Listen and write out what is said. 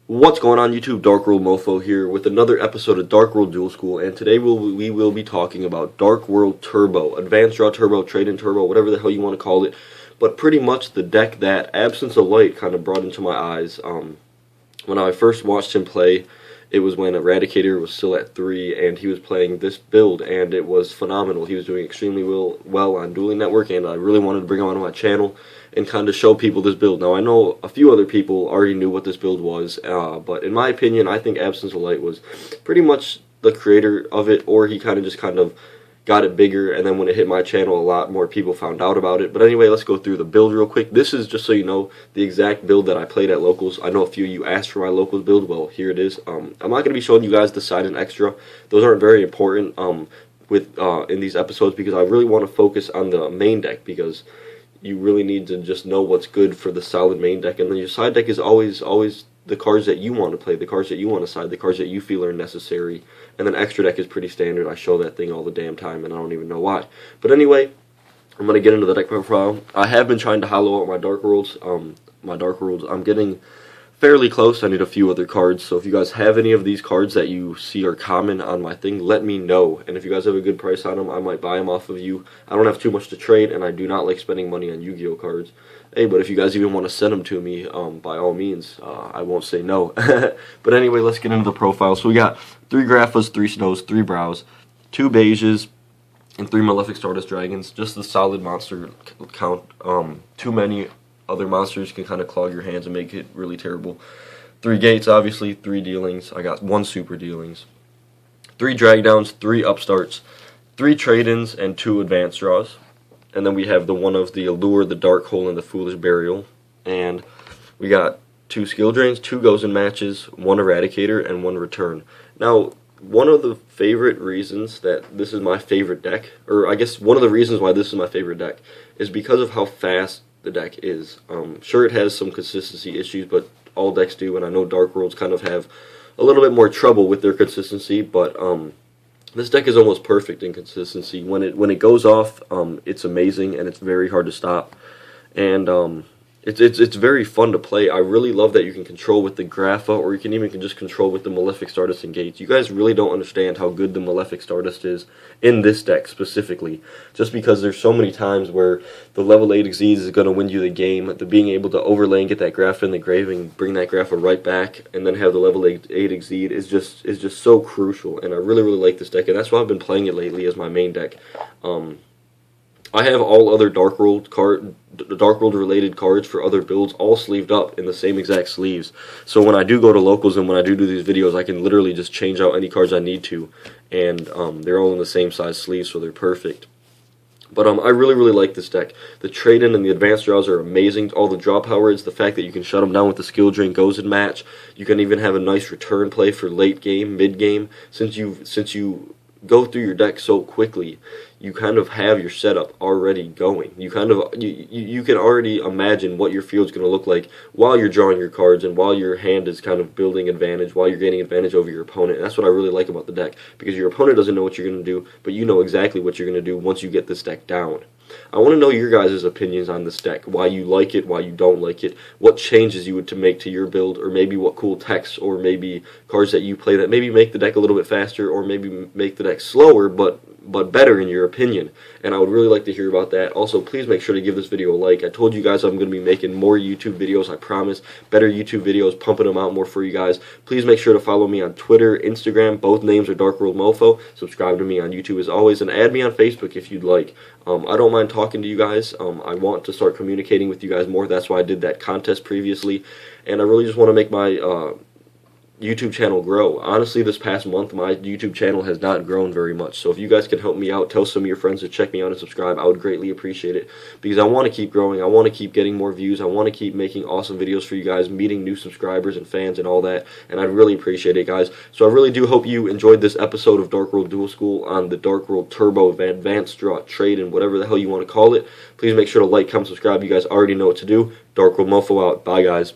What's going on YouTube? DarkWorldMOFO here with another episode of Dark World Duel School, and today we will be talking about Dark World Turbo, Advanced Draw Turbo, Trade-in Turbo, whatever the hell you want to call it, but pretty much the deck that Absence of Light kind of brought into my eyes. When I first watched him play, it was when Eradicator was still at 3, and he was playing this build, and it was phenomenal. He was doing extremely well on Dueling Network, and I really wanted to bring him onto my channel and kind of show people this build. Now, I know a few other people already knew what this build was, but in my opinion, I think Absence of Light was pretty much the creator of it, or he kind of got it bigger, and then when it hit my channel, a lot more people found out about it. But anyway, let's go through the build real quick. This is, just so you know, the exact build that I played at Locals. I know a few of you asked for my Locals build. Well, here it is. I'm not going to be showing you guys the side and extra. Those aren't very important in these episodes, because I really want to focus on the main deck, because you really need to just know what's good for the solid main deck, and then your side deck is always the cards that you want to play, the cards that you want to side, the cards that you feel are necessary, and then extra deck is pretty standard. I show that thing all the damn time, and I don't even know why. But anyway, I'm going to get into the deck profile. I have been trying to hollow out my Dark Worlds. I'm getting fairly close. I need a few other cards, so if you guys have any of these cards that you see are common on my thing, let me know, and if you guys have a good price on them, I might buy them off of you. I don't have too much to trade, and I do not like spending money on Yu-Gi-Oh cards. Hey, but if you guys even want to send them to me, by all means, I won't say no. But anyway, let's get into the profile. So we got 3 Graphas, 3 Snows, 3 Brows, 2 Beiges, and 3 Malefic Stardust Dragons. Just the solid monster count. Too many other monsters can kind of clog your hands and make it really terrible. 3 Gates, obviously, 3 Dealings. I got 1 Super Dealings. 3 Drag Downs, 3 Upstarts, 3 Trade-ins, and 2 Advanced Draws. And then we have the one of the Allure, the Dark Hole, and the Foolish Burial. And we got 2 Skill Drains, 2 Goes in Matches, 1 Eradicator, and 1 Return. Now, one of the favorite reasons that this is my favorite deck, or I guess one of the reasons why this is my favorite deck, is because of how fast the deck is. Sure, it has some consistency issues, but all decks do, and I know Dark Worlds kind of have a little bit more trouble with their consistency, but this deck is almost perfect in consistency. When it goes off, it's amazing, and it's very hard to stop, and it's very fun to play. I really love that you can control with the Grapha, or you can even just control with the Malefic Stardust and Gates. You guys really don't understand how good the Malefic Stardust is in this deck specifically, just because there's so many times where the level 8 Exceeds is going to win you the game. The being able to overlay and get that Grapha in the grave and bring that Grapha right back, and then have the level 8 Exceed is just so crucial, and I really like this deck, and that's why I've been playing it lately as my main deck. I have all other Dark World related cards for other builds all sleeved up in the same exact sleeves. So when I do go to Locals and when I do these videos, I can literally just change out any cards I need to, and they're all in the same size sleeves, so they're perfect. But I really like this deck. The trade-in and the advanced draws are amazing. All the draw power is the fact that you can shut them down with the skill drain goes in match. You can even have a nice return play for late game, mid game. Since you go through your deck so quickly, you kind of have your setup already going. You can already imagine what your field's going to look like while you're drawing your cards, and while your hand is kind of building advantage, while you're gaining advantage over your opponent. And that's what I really like about the deck, because your opponent doesn't know what you're going to do, but you know exactly what you're going to do once you get this deck down. I want to know your guys' opinions on this deck, why you like it, why you don't like it, what changes you would to make to your build, or maybe what cool techs or maybe cards that you play that maybe make the deck a little bit faster, or maybe make the deck slower but better in your opinion. And I would really like to hear about that. Also, please make sure to give this video a like. I told you guys I'm going to be making more YouTube videos, I promise. Better YouTube videos, pumping them out more for you guys. Please make sure to follow me on Twitter, Instagram. Both names are DarkWorldMOFO. Subscribe to me on YouTube as always, and add me on Facebook if you'd like. I don't mind talking to you guys. I want to start communicating with you guys more. That's why I did that contest previously. And I really just want to make my YouTube channel grow. Honestly, this past month, my YouTube channel has not grown very much. So if you guys can help me out, tell some of your friends to check me out and subscribe, I would greatly appreciate it. Because I want to keep growing. I want to keep getting more views. I want to keep making awesome videos for you guys, meeting new subscribers and fans and all that. And I'd really appreciate it, guys. So I really do hope you enjoyed this episode of Dark World Duel School on the Dark World Turbo Advanced Draw Trade, and whatever the hell you want to call it. Please make sure to like, comment, subscribe. You guys already know what to do. DarkWorldMOFO out. Bye, guys.